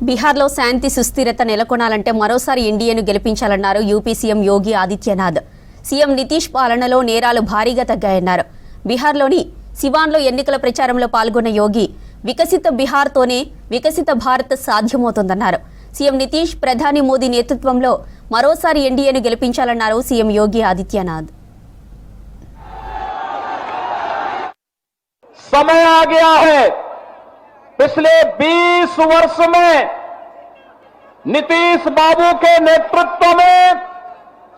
బీహార్లో శాంతి సుస్థిరత నెలకొనాలంటే మరోసారి ఎన్డీఏను గెలిపించాలన్నారు UP CM Yogi Adityanath. CM Nitish పాలనలో నేరాలు భారీగా తగ్గాయన్నారు. బీహార్లోని సివాన్లో ఎన్నికల ప్రచారంలో పాల్గొన్న యోగి వికసిత బీహార్తోనే వికసిత భారత్ సాధ్యమవుతుందన్నారు. సీఎం నితీష్, ప్రధాని మోదీ నేతృత్వంలో మరోసారి ఎన్డీఏను గెలిపించాలన్నారు సీఎం యోగి ఆదిత్యనాథ్. समय आ गया है। पिछले 20 वर्ष में नीतीश बाबू के नेतृत्व में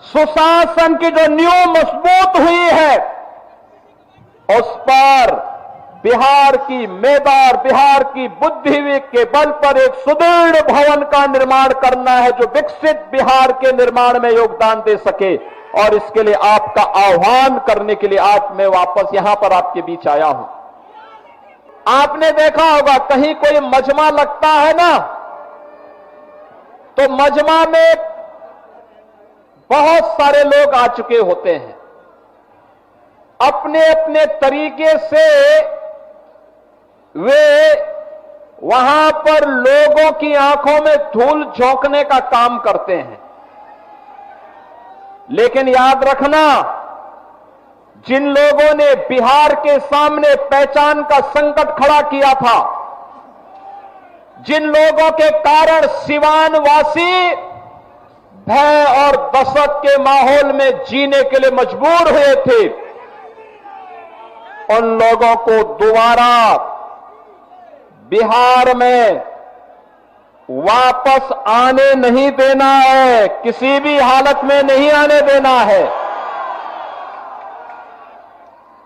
सुशासन की जो नींव मजबूत हुई है, उस पर बिहार की मेदार, बिहार की बुद्धि के बल पर एक सुदृढ़ भवन का निर्माण करना है जो विकसित बिहार के निर्माण में योगदान दे सके। और इसके लिए आपका आह्वान करने के लिए आज मैं वापस यहां पर आपके बीच आया हूं। आपने देखा होगा कहीं कोई मजमा लगता है ना, तो मजमा में बहुत सारे लोग आ चुके होते हैं। अपने अपने तरीके से वे वहां पर लोगों की आंखों में धूल झोंकने का काम करते हैं। लेकिन याद रखना, जिन लोगों ने बिहार के सामने पहचान का संकट खड़ा किया था, जिन लोगों के कारण सिवान वासी भय और दहशत के माहौल में जीने के लिए मजबूर हुए थे, उन लोगों को दोबारा बिहार में वापस आने नहीं देना है, किसी भी हालत में नहीं आने देना है।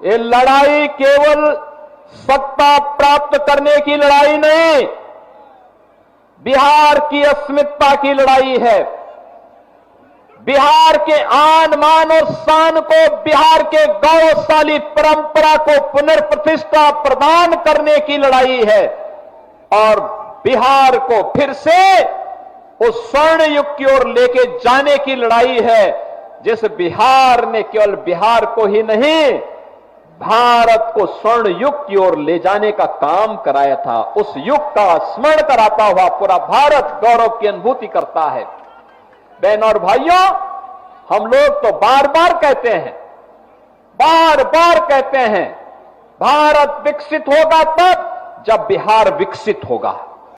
ये लड़ाई केवल सत्ता प्राप्त करने की लड़ाई नहीं, बिहार की अस्मिता की लड़ाई है। बिहार के आन मान और शान को, बिहार के गौरवशाली परंपरा को पुनर्प्रतिष्ठा प्रदान करने की लड़ाई है और बिहार को फिर से उस स्वर्ण युग की ओर लेके जाने की लड़ाई है, जिस बिहार ने केवल बिहार को ही नहीं, भारत को स्वर्ण युग की ओर ले जाने का काम कराया था। उस युग का स्मरण कराता हुआ पूरा भारत गौरव की अनुभूति करता है। बहनों और भाइयों, हम लोग तो बार बार कहते हैं, भारत विकसित होगा तब जब बिहार विकसित होगा।